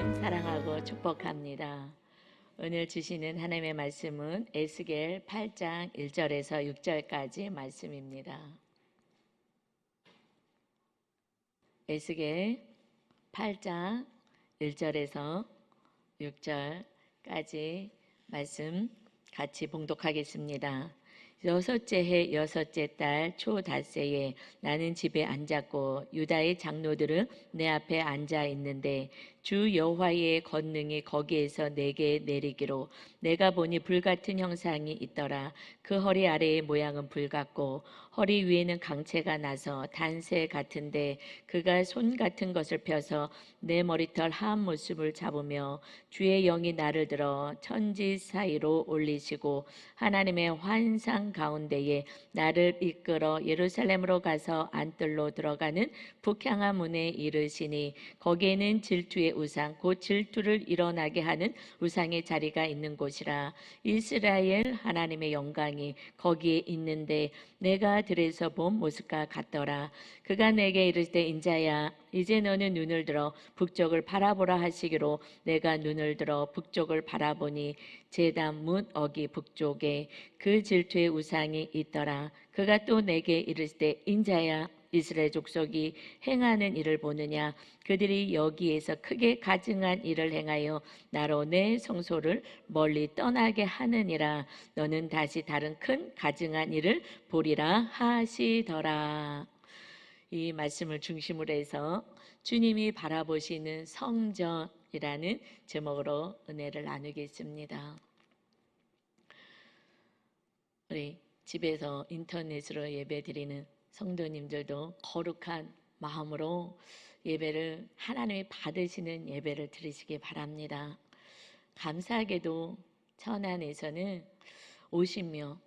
주님 사랑하고 축복합니다. 오늘 주시는 하나님의 말씀은 에스겔 8장 1절에서 6절까지 말씀입니다. 에스겔 8장 1절에서 6절까지 말씀 같이 봉독하겠습니다. 여섯째 해 여섯째 달 초닷새에 나는 집에 앉았고 유다의 장로들은 내 앞에 앉아 있는데 주 여호와의 권능이 거기에서 내게 내리기로 내가 보니 불같은 형상이 있더라. 그 허리 아래의 모양은 불 같고 허리 위에는 강체가 나서 단새 같은데 그가 손 같은 것을 펴서 내 머리털 한 모습을 잡으며 주의 영이 나를 들어 천지 사이로 올리시고 하나님의 환상 가운데에 나를 이끌어 예루살렘으로 가서 안뜰로 들어가는 북향한 문에 이르시니 거기에는 질투의 우상 곧 질투를 일어나게 하는 우상의 자리가 있는 곳이라. 이스라엘 하나님의 영광이 거기에 있는데 내가 들에서 본 모습과 같더라. 그가 내게 이르시되 인자야 이제 너는 눈을 들어 북쪽을 바라보라 하시기로 내가 눈을 들어 북쪽을 바라보니 제단 문 어기 북쪽에 그 질투의 우상이 있더라. 그가 또 내게 이르시되 인자야 이스라엘 족속이 행하는 일을 보느냐. 그들이 여기에서 크게 가증한 일을 행하여 나로 내 성소를 멀리 떠나게 하느니라. 너는 다시 다른 큰 가증한 일을 보리라 하시더라. 이 말씀을 중심으로 해서 주님이 바라보시는 성전이라는 제목으로 은혜를 나누겠습니다. 우리 집에서 인터넷으로 예배드리는 성도님들도 거룩한 마음으로 예배를 하나님이 받으시는 예배를 드리시기 바랍니다. 감사하게도 천안에서는 50명,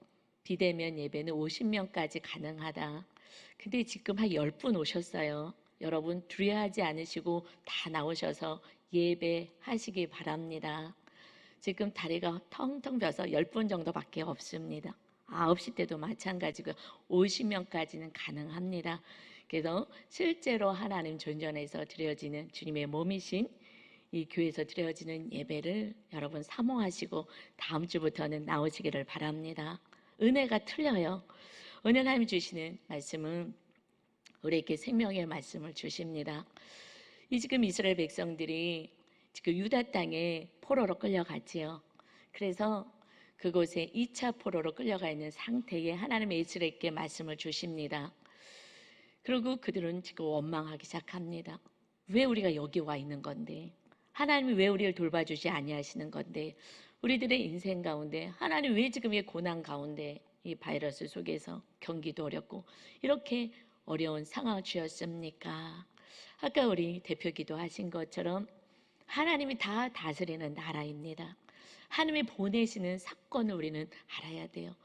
비대면 예배는 50명까지 가능하다. 근데 지금 한 10분 오셨어요. 여러분 두려워하지 않으시고 다 나오셔서 예배하시기 바랍니다. 지금 다리가 텅텅 비어서 10분 정도밖에 없습니다. 9시 때도 마찬가지고 50명까지는 가능합니다. 그래서 실제로 하나님 존전에서 드려지는 주님의 몸이신 이 교회에서 드려지는 예배를 여러분 사모하시고 다음 주부터는 나오시기를 바랍니다. 은혜가 틀려요. 은혜 하나님 주시는 말씀은 우리에게 생명의 말씀을 주십니다. 이 지금 이스라엘 백성들이 지금 유다 땅에 포로로 끌려갔지요. 그래서 그곳에 2차 포로로 끌려가 있는 상태에 하나님의 이스라엘에게 말씀을 주십니다. 그리고 그들은 지금 원망하기 시작합니다. 왜 우리가 여기 와 있는 건데? 하나님이 왜 우리를 돌봐주지 아니하시는 건데? 우리들의 인생 가운데 하나님 왜 지금 이 고난 가운데 이 바이러스 속에서 경기도 어렵고 이렇게 어려운 상황을 주셨습니까? 아까 우리 대표 기도하신 것처럼 하나님이 다 다스리는 나라입니다. 하나님이 보내시는 사건을 우리는 알아야 돼요.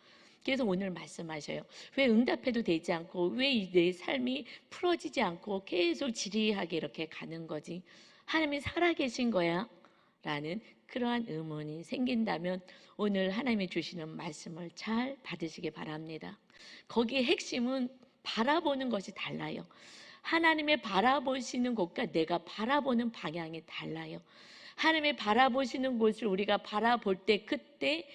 그래서 오늘 말씀하셔요. 왜 응답해도 되지 않고 왜 내 삶이 풀어지지 않고 계속 지리하게 이렇게 가는 거지? 하나님이 살아계신 거야? 라는 그러한 의문이 생긴다면 오늘 하나님이 주시는 말씀을 잘 받으시기 바랍니다. 거기에 핵심은 바라보는 것이 달라요. 하나님의 바라보시는 곳과 내가 바라보는 방향이 달라요. 하나님의 바라보시는 곳을 우리가 바라볼 때 그때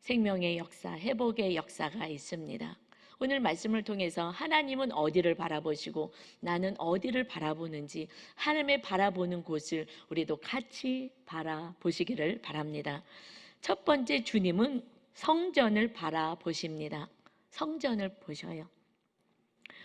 생명의 역사, 회복의 역사가 있습니다. 오늘 말씀을 통해서 하나님은 어디를 바라보시고 나는 어디를 바라보는지 하나님의 바라보는 곳을 우리도 같이 바라보시기를 바랍니다. 첫 번째 주님은 성전을 바라보십니다. 성전을 보셔요.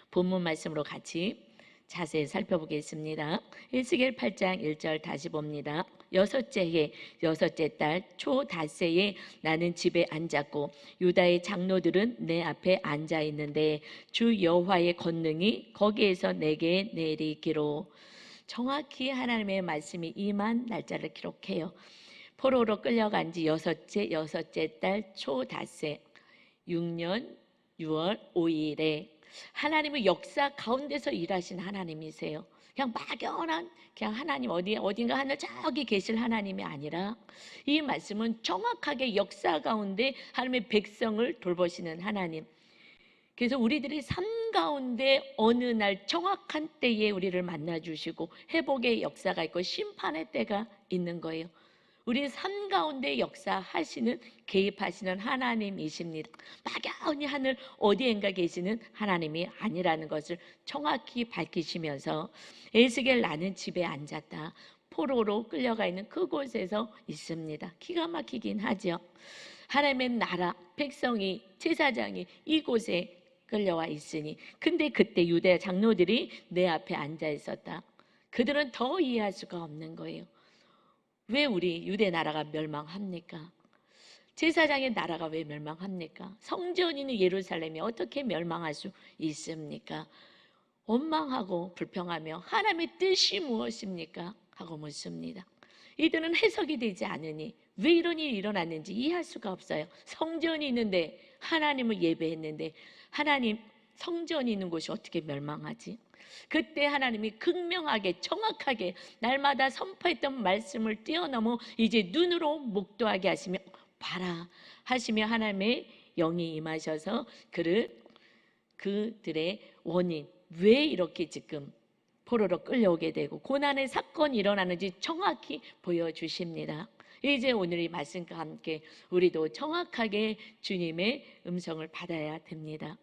본문 말씀으로 같이 자세히 살펴보겠습니다. 에스겔 8장 1절 다시 봅니다. 여섯째 해 여섯째 달 초닷새에 나는 집에 앉았고 유다의 장로들은 내 앞에 앉아 있는데 주 여호와의 권능이 거기에서 내게 내리기로. 정확히 하나님의 말씀이 임한 날짜를 기록해요. 포로로 끌려간 지 여섯째 달 초닷새 6년 6월 5일에 하나님은 역사 가운데서 일하신 하나님이세요. 그냥 막연한 그냥 하나님 어딘가 하늘 저기 계실 하나님이 아니라 이 말씀은 정확하게 역사 가운데 하나님의 백성을 돌보시는 하나님. 그래서 우리들의 삶 가운데 어느 날 정확한 때에 우리를 만나주시고 회복의 역사가 있고 심판의 때가 있는 거예요. 우리 삶 가운데 역사하시는, 개입하시는 하나님이십니다. 막연히 하늘 어디엔가 계시는 하나님이 아니라는 것을 정확히 밝히시면서 에스겔 나는 집에 앉았다. 포로로 끌려가 있는 그곳에서 있습니다. 기가 막히긴 하죠. 하나님의 나라, 백성이, 제사장이 이곳에 끌려와 있으니, 근데 그때 유대 장로들이 내 앞에 앉아 있었다. 그들은 더 이해할 수가 없는 거예요. 왜 우리 유대 나라가 멸망합니까? 제사장의 나라가 왜 멸망합니까? 성전 있는 예루살렘이 어떻게 멸망할 수 있습니까? 원망하고 불평하며 하나님의 뜻이 무엇입니까? 하고 묻습니다. 이들은 해석이 되지 않으니 왜 이런 일이 일어났는지 이해할 수가 없어요. 성전이 있는데, 하나님을 예배했는데 하나님 성전이 있는 곳이 어떻게 멸망하지? 그때 하나님이 극명하게 정확하게 날마다 선포했던 말씀을 뛰어넘어 이제 눈으로 목도하게 하시며 봐라 하시며 하나님의 영이 임하셔서 그들의 원인, 왜 이렇게 지금 포로로 끌려오게 되고 고난의 사건이 일어나는지 정확히 보여주십니다. 이제 오늘 이 말씀과 함께 우리도 정확하게 주님의 음성을 받아야 됩니다.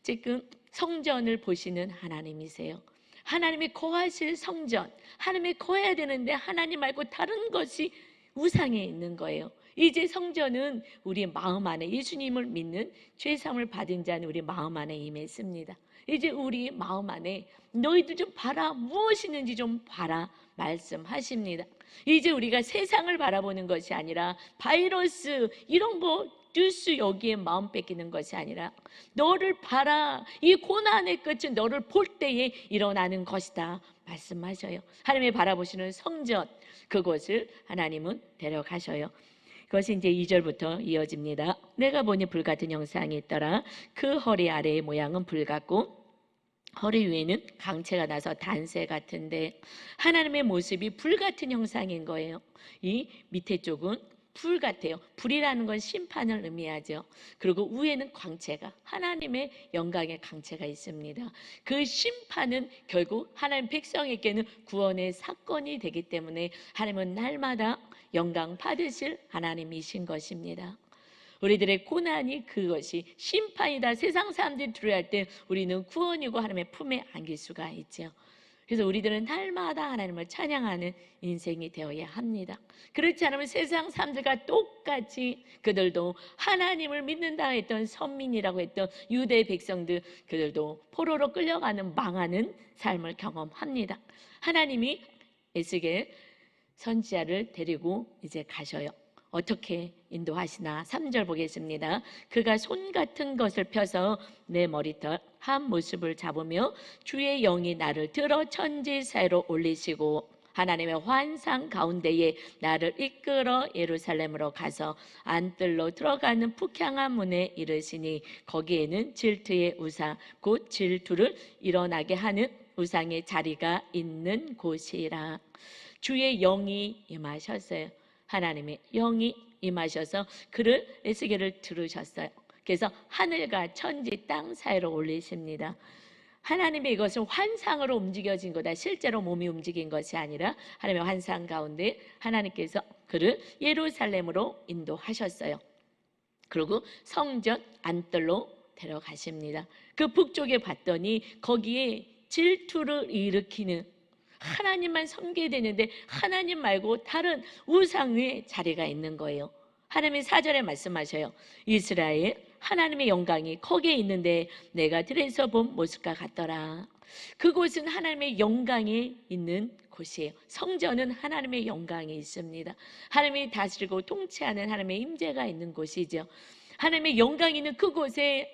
지금 성전을 보시는 하나님이세요. 하나님이 거하실 성전, 하나님이 거해야 되는데 하나님 말고 다른 것이 우상에 있는 거예요. 이제 성전은 우리 마음 안에, 예수님을 믿는 죄사함을 받은 자는 우리 마음 안에 임했습니다. 이제 우리 마음 안에 너희들 좀 봐라, 무엇이 있는지 좀 봐라 말씀하십니다. 이제 우리가 세상을 바라보는 것이 아니라 바이러스 이런 거 뉴스 여기에 마음 뺏기는 것이 아니라 너를 봐라, 이 고난의 끝은 너를 볼 때에 일어나는 것이다 말씀하셔요. 하나님이 바라보시는 성전, 그곳을 하나님은 데려가셔요. 그것이 이제 2절부터 이어집니다. 내가 보니 불같은 형상이 있더라. 그 허리 아래의 모양은 불 같고 허리 위에는 강체가 나서 단새 같은데, 하나님의 모습이 불 같은 형상인 거예요. 이 밑에 쪽은 불 같아요. 불이라는 건 심판을 의미하죠. 그리고 위에는 광채가, 하나님의 영광의 강체가 있습니다. 그 심판은 결국 하나님 백성에게는 구원의 사건이 되기 때문에 하나님은 날마다 영광 받으실 하나님이신 것입니다. 우리들의 고난이 그것이 심판이다, 세상 사람들이 두려워할 때 우리는 구원이고 하나님의 품에 안길 수가 있죠. 그래서 우리들은 날마다 하나님을 찬양하는 인생이 되어야 합니다. 그렇지 않으면 세상 사람들과 똑같이 그들도 하나님을 믿는다 했던 선민이라고 했던 유대 백성들, 그들도 포로로 끌려가는 망하는 삶을 경험합니다. 하나님이 에스겔 선지자를 데리고 이제 가셔요. 어떻게 인도하시나? 3절 보겠습니다. 그가 손 같은 것을 펴서 내 머리털 한 모습을 잡으며 주의 영이 나를 들어 천지 사이로 올리시고 하나님의 환상 가운데에 나를 이끌어 예루살렘으로 가서 안뜰로 들어가는 북향한 문에 이르시니 거기에는 질투의 우상, 곧 질투를 일어나게 하는 우상의 자리가 있는 곳이라. 주의 영이 임하셨어요. 하나님의 영이 임하셔서 그를, 에스겔을 들으셨어요. 그래서 하늘과 천지 땅 사이로 올리십니다. 하나님의 이것은 환상으로 움직여진 거다. 실제로 몸이 움직인 것이 아니라 하나님의 환상 가운데 하나님께서 그를 예루살렘으로 인도하셨어요. 그리고 성전 안뜰로 데려가십니다. 그 북쪽에 봤더니 거기에 질투를 일으키는, 하나님만 섬겨야 되는데 하나님 말고 다른 우상의 자리가 있는 거예요. 하나님이 4절에 말씀하셔요. 이스라엘 하나님의 영광이 거기에 있는데 내가 들에서 본 모습과 같더라. 그곳은 하나님의 영광이 있는 곳이에요. 성전은 하나님의 영광이 있습니다. 하나님이 다스리고 통치하는 하나님의 임재가 있는 곳이죠. 하나님의 영광이 있는 그곳에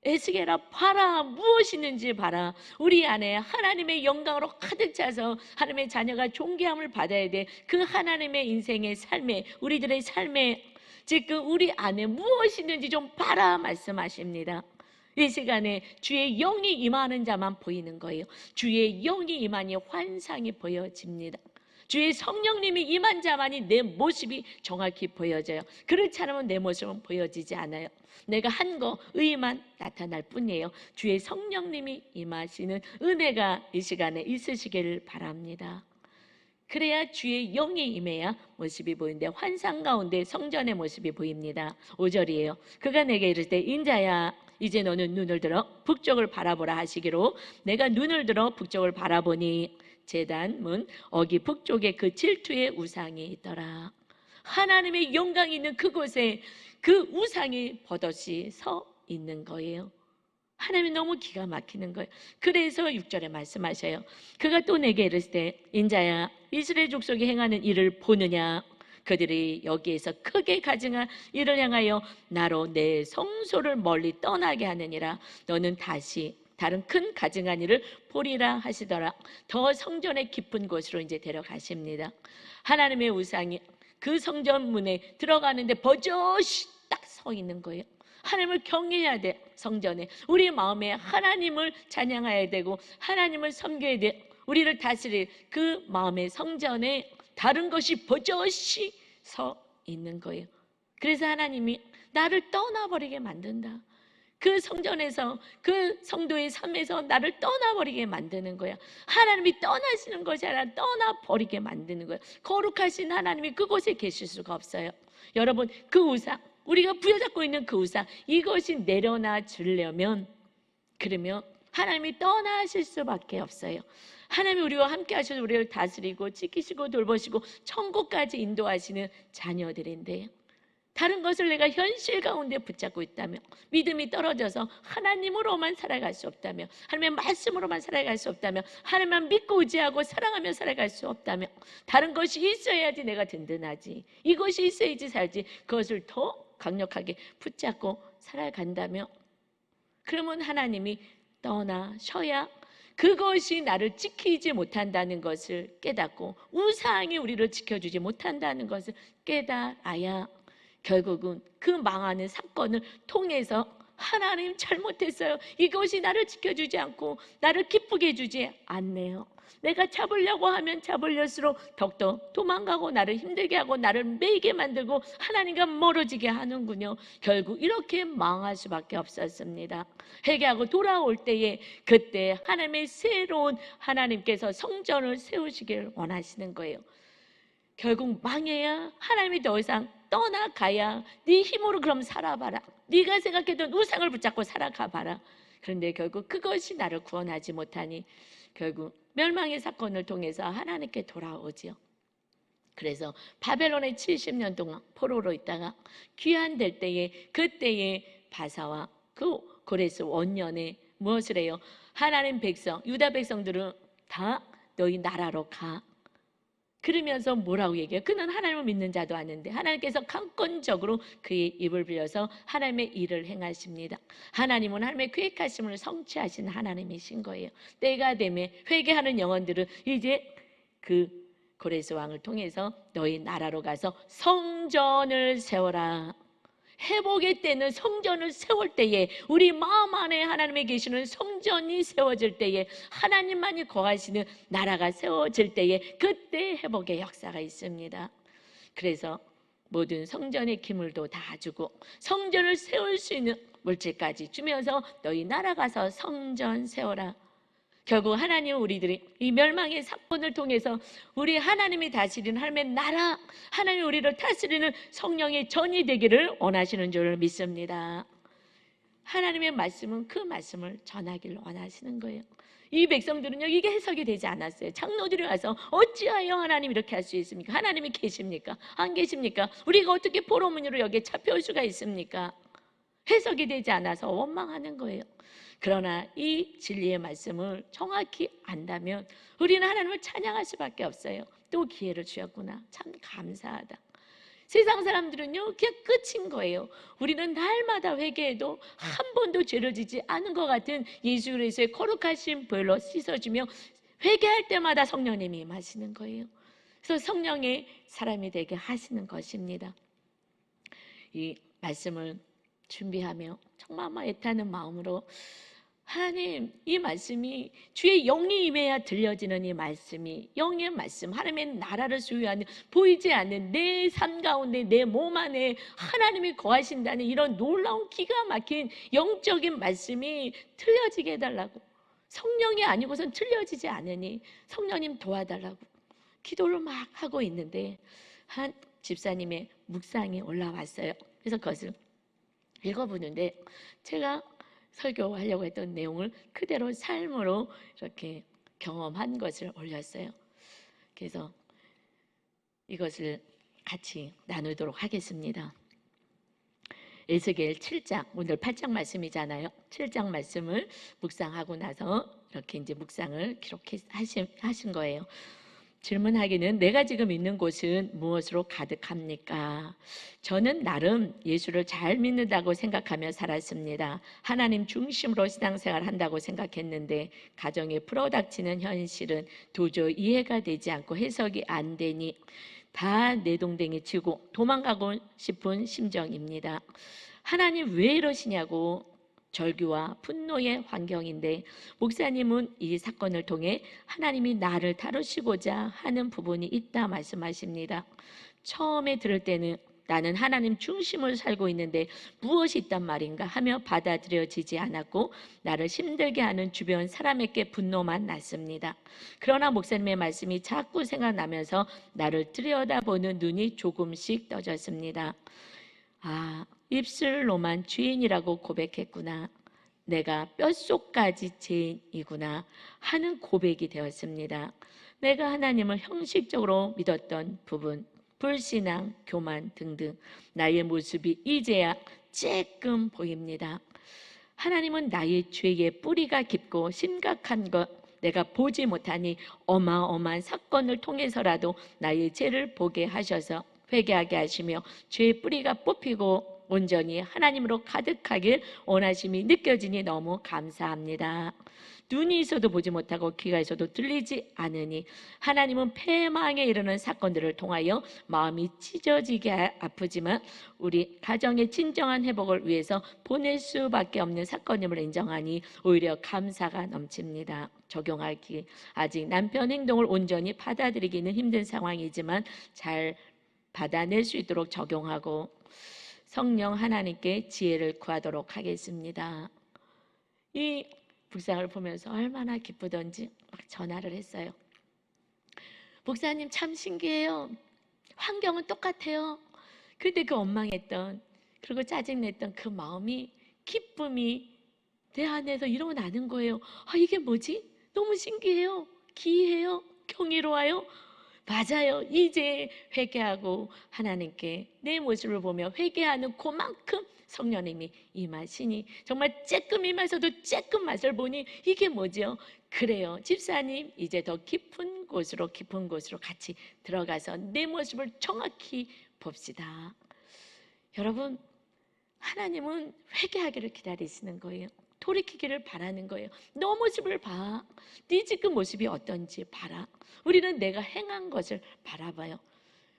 에스겔아 봐라, 무엇이 있는지 봐라. 우리 안에 하나님의 영광으로 가득 차서 하나님의 자녀가 존귀함을 받아야 돼. 그 하나님의 인생의 삶에, 우리들의 삶에 지금 우리 안에 무엇이 있는지 좀 봐라 말씀하십니다. 이 시간에 주의 영이 임하는 자만 보이는 거예요. 주의 영이 임하니 환상이 보여집니다. 주의 성령님이 임한 자만이 내 모습이 정확히 보여져요. 그렇지 않으면 내 모습은 보여지지 않아요. 내가 한 거 의만 나타날 뿐이에요. 주의 성령님이 임하시는 은혜가 이 시간에 있으시기를 바랍니다. 그래야 주의 영이 임해야 모습이 보이는데 환상 가운데 성전의 모습이 보입니다. 5절이에요. 그가 내게 이를 때 인자야 이제 너는 눈을 들어 북쪽을 바라보라 하시기로 내가 눈을 들어 북쪽을 바라보니 제단 문 어기 북쪽에 그 질투의 우상이 있더라. 하나님의 영광이 있는 그곳에 그 우상이 버젓이 서 있는 거예요. 하나님이 너무 기가 막히는 거예요. 그래서 6절에 말씀하셔요. 그가 또 내게 이르실 때 인자야 이스라엘 족속이 행하는 일을 보느냐 그들이 여기에서 크게 가증한 이를 향하여 나로 내 성소를 멀리 떠나게 하느니라. 너는 다시 다른 큰 가증한 일을 보리라 하시더라. 더 성전의 깊은 곳으로 이제 데려가십니다. 하나님의 우상이 그 성전 문에 들어가는데 버젓이 딱 서 있는 거예요. 하나님을 경외해야 돼. 성전에 우리 마음에 하나님을 찬양해야 되고 하나님을 섬겨야 돼. 우리를 다스릴 그 마음의 성전에 다른 것이 버젓이 서 있는 거예요. 그래서 하나님이 나를 떠나버리게 만든다. 그 성전에서 그 성도의 삶에서 나를 떠나버리게 만드는 거야. 하나님이 떠나시는 것이 아니라 떠나버리게 만드는 거야. 거룩하신 하나님이 그곳에 계실 수가 없어요. 여러분 그 우상 우리가 부여잡고 있는 그 우상 이것이 내려놔 주려면 그러면 하나님이 떠나실 수밖에 없어요. 하나님이 우리와 함께 하셔서 우리를 다스리고 지키시고 돌보시고 천국까지 인도하시는 자녀들인데 다른 것을 내가 현실 가운데 붙잡고 있다면 믿음이 떨어져서 하나님으로만 살아갈 수 없다면 하나님의 말씀으로만 살아갈 수 없다면 하나님만 믿고 의지하고 사랑하며 살아갈 수 없다면 다른 것이 있어야지 내가 든든하지 이것이 있어야지 살지 그것을 더 강력하게 붙잡고 살아간다면 그러면 하나님이 떠나셔야 그것이 나를 지키지 못한다는 것을 깨닫고 우상이 우리를 지켜주지 못한다는 것을 깨달아야 결국은 그 망하는 사건을 통해서 하나님 잘못했어요. 이것이 나를 지켜주지 않고 나를 기쁘게 해주지 않네요. 내가 잡으려고 하면 잡을수록 더욱더 도망가고 나를 힘들게 하고 나를 매이게 만들고 하나님과 멀어지게 하는군요. 결국 이렇게 망할 수밖에 없었습니다. 회개하고 돌아올 때에 그때 하나님의 새로운 하나님께서 성전을 세우시길 원하시는 거예요. 결국 망해야 하나님이 더 이상 떠나가야 네 힘으로 그럼 살아봐라. 네가 생각했던 우상을 붙잡고 살아가봐라. 그런데 결국 그것이 나를 구원하지 못하니 결국 멸망의 사건을 통해서 하나님께 돌아오지요. 그래서 바벨론에 70년 동안 포로로 있다가 귀환될 때에 그때의 바사와 그 고레스 원년에 무엇을 해요? 하나님 백성 유다 백성들은 다 너희 나라로 가. 그러면서 뭐라고 얘기해요? 그는 하나님을 믿는 자도 아닌데 하나님께서 강권적으로 그의 입을 빌려서 하나님의 일을 행하십니다. 하나님은 하나님의 계획하심을 성취하신 하나님이신 거예요. 때가 되면 회개하는 영혼들은 이제 그 고레스 왕을 통해서 너희 나라로 가서 성전을 세워라. 회복의 때는 성전을 세울 때에 우리 마음 안에 하나님이 계시는 성전이 세워질 때에 하나님만이 거하시는 나라가 세워질 때에 그때 회복의 역사가 있습니다. 그래서 모든 성전의 기물도 다 주고 성전을 세울 수 있는 물질까지 주면서 너희 나라 가서 성전 세워라. 결국 하나님은 우리들이 이 멸망의 사건을 통해서 우리 하나님이 다스리는 하나님의 나라, 하나님이 우리를 다스리는 성령의 전이 되기를 원하시는 줄 믿습니다. 하나님의 말씀은 그 말씀을 전하기를 원하시는 거예요. 이 백성들은요 이게 해석이 되지 않았어요. 장로들이 와서 어찌하여 하나님 이렇게 할 수 있습니까? 하나님이 계십니까? 안 계십니까? 우리가 어떻게 포로문으로 여기에 잡혀올 수가 있습니까? 해석이 되지 않아서 원망하는 거예요. 그러나 이 진리의 말씀을 정확히 안다면 우리는 하나님을 찬양할 수밖에 없어요. 또 기회를 주셨구나. 참 감사하다. 세상 사람들은요 그냥 끝인 거예요. 우리는 날마다 회개해도 한 번도 죄를 지지 않은 것 같은 예수 그리스도의 거룩하신 보혈로 씻어주며 회개할 때마다 성령님이 임하시는 거예요. 그래서 성령의 사람이 되게 하시는 것입니다. 이 말씀을 준비하며 정말 애타는 마음으로 하나님, 이 말씀이 주의 영이 임해야 들려지는 이 말씀이, 영의 말씀, 하나님의 나라를 소유하는 보이지 않는 내 삶 가운데 내 몸 안에 하나님이 거하신다는 이런 놀라운 기가 막힌 영적인 말씀이 들려지게 해달라고. 성령이 아니고선 들려지지 않으니 성령님 도와달라고 기도를 막 하고 있는데 한 집사님의 묵상이 올라왔어요. 그래서 그것을 읽어보는데 제가 설교하려고 했던 내용을 그대로 삶으로 이렇게 경험한 것을 올렸어요. 그래서 이것을 같이 나누도록 하겠습니다. 에스겔 7장, 오늘 8장 말씀이잖아요. 7장 말씀을 묵상하고 나서 이렇게 이제 묵상을 기록하신 거예요. 질문하기는 내가 지금 있는 곳은 무엇으로 가득합니까? 저는 나름 예수를 잘 믿는다고 생각하며 살았습니다. 하나님 중심으로 신앙생활 한다고 생각했는데 가정에 불어닥치는 현실은 도저히 이해가 되지 않고 해석이 안 되니 다 내동댕이 치고 도망가고 싶은 심정입니다. 하나님 왜 이러시냐고 절규와 분노의 환경인데 목사님은 이 사건을 통해 하나님이 나를 다루시고자 하는 부분이 있다 말씀하십니다. 처음에 들을 때는 나는 하나님 중심을 살고 있는데 무엇이 있단 말인가 하며 받아들여지지 않았고 나를 힘들게 하는 주변 사람에게 분노만 났습니다. 그러나 목사님의 말씀이 자꾸 생각나면서 나를 들여다보는 눈이 조금씩 떠졌습니다. 아, 입술로만 죄인이라고 고백했구나. 내가 뼛속까지 죄인이구나 하는 고백이 되었습니다. 내가 하나님을 형식적으로 믿었던 부분, 불신앙, 교만 등등 나의 모습이 이제야 쬐끔 보입니다. 하나님은 나의 죄의 뿌리가 깊고 심각한 것 내가 보지 못하니 어마어마한 사건을 통해서라도 나의 죄를 보게 하셔서 회개하게 하시며 죄의 뿌리가 뽑히고 온전히 하나님으로 가득하길 원하심이 느껴지니 너무 감사합니다. 눈이 있어도 보지 못하고 귀가 있어도 들리지 않으니 하나님은 패망에 이르는 사건들을 통하여 마음이 찢어지게 아프지만 우리 가정의 진정한 회복을 위해서 보낼 수밖에 없는 사건임을 인정하니 오히려 감사가 넘칩니다. 적용하기 아직 남편 행동을 온전히 받아들이기는 힘든 상황이지만 잘 받아낼 수 있도록 적용하고 성령 하나님께 지혜를 구하도록 하겠습니다. 이 묵상을 보면서 얼마나 기쁘던지 막 전화를 했어요. 목사님 참 신기해요. 환경은 똑같아요. 근데 그 원망했던 그리고 짜증냈던 그 마음이 기쁨이 내 안에서 일어나는 거예요. 아, 이게 뭐지? 너무 신기해요. 기이해요. 경이로워요. 맞아요. 이제 회개하고 하나님께 내 모습을 보며 회개하는 그만큼 성령님이 임하시니 정말 쬐끔 임하셔도 쬐끔 맛을 보니 이게 뭐죠? 그래요. 집사님 이제 더 깊은 곳으로 같이 들어가서 내 모습을 정확히 봅시다. 여러분, 하나님은 회개하기를 기다리시는 거예요. 돌이키기를 바라는 거예요. 너 모습을 봐. 네 지금 모습이 어떤지 봐라. 우리는 내가 행한 것을 바라봐요.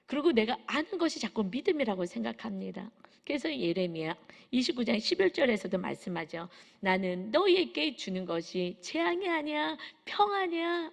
그리고 내가 아는 것이 자꾸 믿음이라고 생각합니다. 그래서 예레미야 29장 11절에서도 말씀하죠. 나는 너희에게 주는 것이 재앙이 아니야, 평안이야,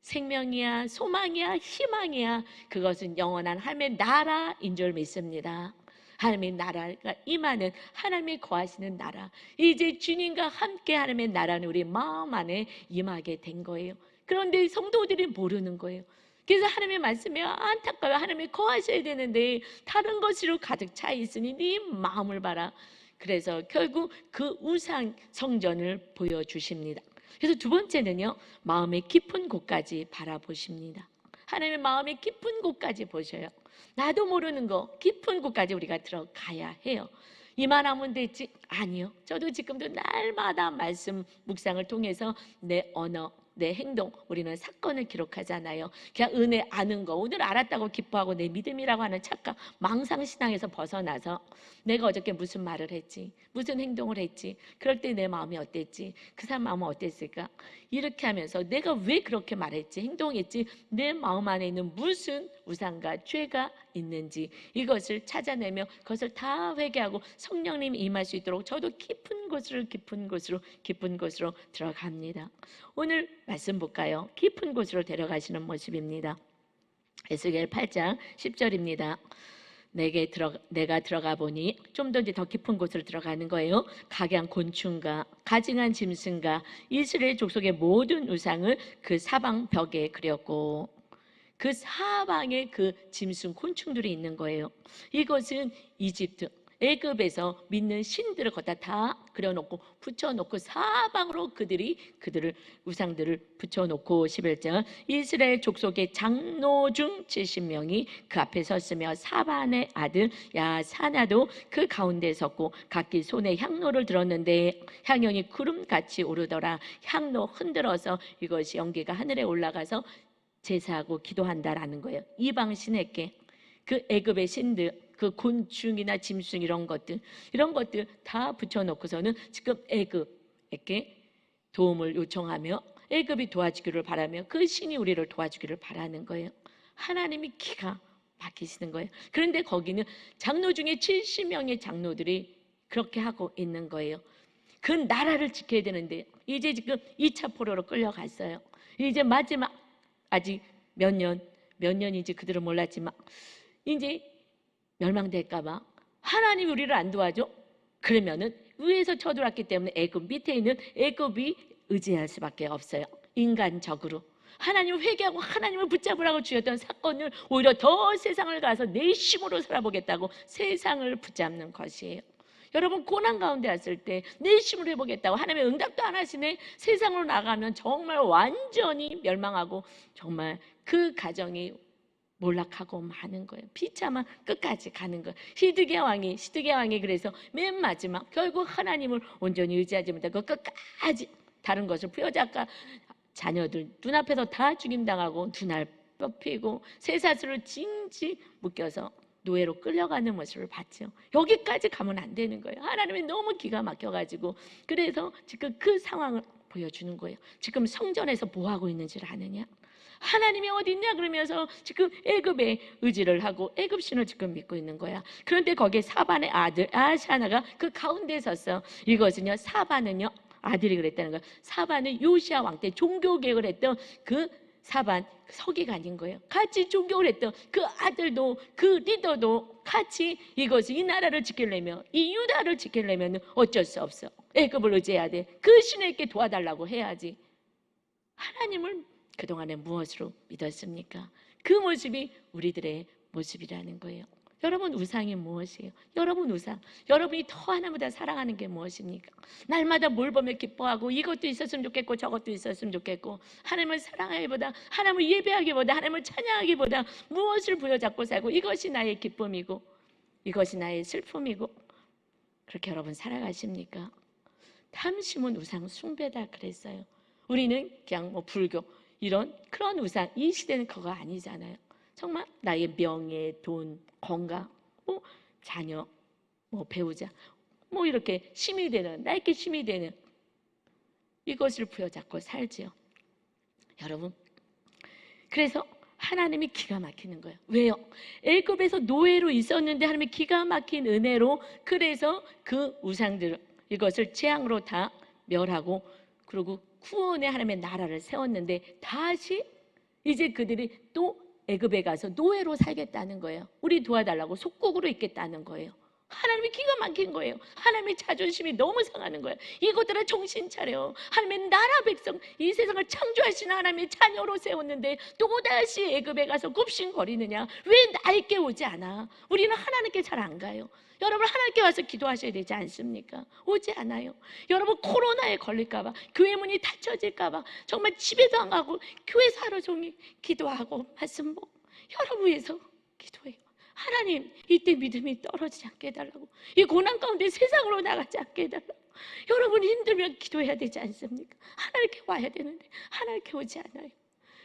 생명이야, 소망이야, 희망이야. 그것은 영원한 하나님의 나라인 줄 믿습니다. 하나님의 나라가 임하는 하나님이 거하시는 나라. 이제 주님과 함께 하나님의 나라는 우리 마음 안에 임하게 된 거예요. 그런데 성도들이 모르는 거예요. 그래서 하나님의 말씀에 안타까워요. 하나님이 거하셔야 되는데 다른 것으로 가득 차 있으니 네 마음을 봐라. 그래서 결국 그 우상 성전을 보여주십니다. 그래서 두 번째는요, 마음의 깊은 곳까지 바라보십니다. 하나님의 마음의 깊은 곳까지 보셔요. 나도 모르는 거 깊은 곳까지 우리가 들어가야 해요. 이만하면 되지? 아니요. 저도 지금도 날마다 말씀 묵상을 통해서 내 언어, 내 행동, 우리는 사건을 기록하잖아요. 그냥 은혜 아는 거, 오늘 알았다고 기뻐하고 내 믿음이라고 하는 착각, 망상신앙에서 벗어나서 내가 어저께 무슨 말을 했지, 무슨 행동을 했지, 그럴 때 내 마음이 어땠지, 그 사람 마음은 어땠을까, 이렇게 하면서 내가 왜 그렇게 말했지, 행동했지, 내 마음 안에 있는 무슨 우상과 죄가 있는지 이것을 찾아내며 그것을 다 회개하고 성령님이 임할 수 있도록 저도 깊은 곳으로 들어갑니다. 오늘 말씀 볼까요? 깊은 곳으로 데려가시는 모습입니다. 에스겔 8장 10절입니다. 내가 들어가 보니 좀 더 이제 더 깊은 곳으로 들어가는 거예요. 각양 곤충과 가증한 짐승과 이스라엘 족속의 모든 우상을 그 사방 벽에 그렸고 그 사방에 그 짐승 곤충들이 있는 거예요. 이것은 이집트 애굽에서 믿는 신들을 갖다 다 그려놓고 붙여놓고 사방으로 그들을 우상들을 붙여놓고 11절 이스라엘 족속의 장로 중 70명이 그 앞에 섰으며 사반의 아들 야사나도 그 가운데 섰고 각기 손에 향로를 들었는데 향연이 구름같이 오르더라. 향로 흔들어서 이것이 연기가 하늘에 올라가서 제사하고 기도한다라는 거예요. 이방 신에게 그 애굽의 신들 그 곤충이나 짐승 이런 것들 다 붙여놓고서는 지금 애굽에게 도움을 요청하며 애굽이 도와주기를 바라며 그 신이 우리를 도와주기를 바라는 거예요. 하나님이 기가 막히시는 거예요. 그런데 거기는 장로 중에 70명의 장로들이 그렇게 하고 있는 거예요. 그 나라를 지켜야 되는데 이제 지금 2차 포로로 끌려갔어요. 이제 마지막 아직 몇 년인지 그들은 몰랐지만 이제 멸망될까봐 하나님이 우리를 안 도와줘? 그러면은 위에서 쳐들어왔기 때문에 애굽 밑에 있는 애굽이 의지할 수밖에 없어요. 인간적으로 하나님을 회개하고 하나님을 붙잡으라고 주셨던 사건을 오히려 더 세상을 가서 내 힘으로 살아보겠다고 세상을 붙잡는 것이에요. 여러분 고난 가운데 왔을 때 내 힘으로 해보겠다고 하나님의 응답도 안 하시네. 세상으로 나가면 정말 완전히 멸망하고 정말 그 가정이 몰락하고 마는 거예요. 비참한 끝까지 가는 거예요. 시드기야 왕이 그래서 맨 마지막 결국 하나님을 온전히 의지하지 못하고 끝까지 다른 것을 부여잡가 자녀들 눈앞에서 다 죽임당하고 눈알 뽑히고 쇠사슬로 징징 묶여서 노예로 끌려가는 모습을 봤죠. 여기까지 가면 안 되는 거예요. 하나님이 너무 기가 막혀가지고 그래서 지금 그 상황을 보여주는 거예요. 지금 성전에서 뭐 하고 있는지를 아느냐? 하나님이 어디 있냐 그러면서 지금 애굽에 의지를 하고 애굽 신을 지금 믿고 있는 거야. 그런데 거기에 사반의 아들 아샤나가 그 가운데 섰어. 이것은요 사반은요 아들이 그랬다는 거야. 사반은 요시야 왕 때 종교 개혁을 했던 그 사반 서기관인 거예요. 같이 종교를 했던 그 아들도 그 리더도 같이 이 나라를 지키려면 이 유다를 지키려면 어쩔 수 없어. 애굽을 의지해야 돼. 그 신에게 도와달라고 해야지. 하나님을 그동안에 무엇으로 믿었습니까? 그 모습이 우리들의 모습이라는 거예요. 여러분 우상이 무엇이에요? 여러분 우상, 여러분이 더 하나보다 사랑하는 게 무엇입니까? 날마다 뭘 보며 기뻐하고 이것도 있었으면 좋겠고 저것도 있었으면 좋겠고 하나님을 사랑하기보다 하나님을 예배하기보다 하나님을 찬양하기보다 무엇을 부여잡고 살고 이것이 나의 기쁨이고 이것이 나의 슬픔이고 그렇게 여러분 살아가십니까? 탐심은 우상 숭배다 그랬어요. 우리는 그냥 불교 그런 우상 이 시대는 그거 아니잖아요. 정말 나의 명예, 돈, 건강, 자녀, 배우자, 이렇게 힘이 되는 나에게 힘이 되는 이것을 부여잡고 살지요. 여러분, 그래서 하나님이 기가 막히는 거예요. 왜요? 애굽에서 노예로 있었는데 하나님이 기가 막힌 은혜로 그래서 그 우상들 이것을 재앙으로 다 멸하고 그리고 구원의 하나님의 나라를 세웠는데 다시 이제 그들이 또 애굽에 가서 노예로 살겠다는 거예요. 우리 도와달라고 속국으로 있겠다는 거예요. 하나님이 기가 막힌 거예요. 하나님의 자존심이 너무 상하는 거예요. 이것들아 정신 차려. 하나님의 나라 백성 이 세상을 창조하시는 하나님의 자녀로 세웠는데 또다시 애굽에 가서 굽신거리느냐. 왜 나에게 오지 않아? 우리는 하나님께 잘 안 가요. 여러분 하나님께 와서 기도하셔야 되지 않습니까? 오지 않아요. 여러분 코로나에 걸릴까 봐 교회 문이 닫혀질까 봐 정말 집에도 안 가고 교회에서 하루 종일 기도하고 말씀 보고 여러분 위해서 기도해요. 하나님 이때 믿음이 떨어지지 않게 해달라고 이 고난 가운데 세상으로 나가지 않게 해달라고 여러분이 힘들면 기도해야 되지 않습니까? 하나님께 와야 되는데 하나님께 오지 않아요.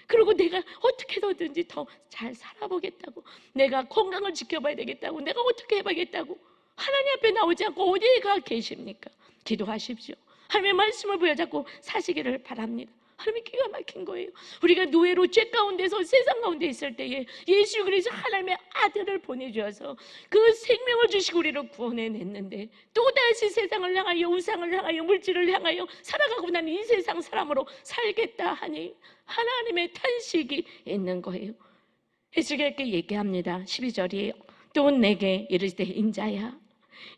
그리고 내가 어떻게 해서든지 더 잘 살아보겠다고 내가 건강을 지켜봐야 되겠다고 내가 어떻게 해봐야겠다고 하나님 앞에 나오지 않고 어디에 가 계십니까? 기도하십시오. 하나님의 말씀을 부여잡고 사시기를 바랍니다. 하나님이 기가 막힌 거예요. 우리가 노예로 죄 가운데서 세상 가운데 있을 때에 예수 그리스도 하나님의 아들을 보내주셔서 그 생명을 주시고 우리를 구원해냈는데, 또다시 세상을 향하여 우상을 향하여 물질을 향하여 살아가고 난 이 세상 사람으로 살겠다 하니 하나님의 탄식이 있는 거예요. 에스겔께 얘기합니다. 12절이에요. 또 내게 이르시되 인자야,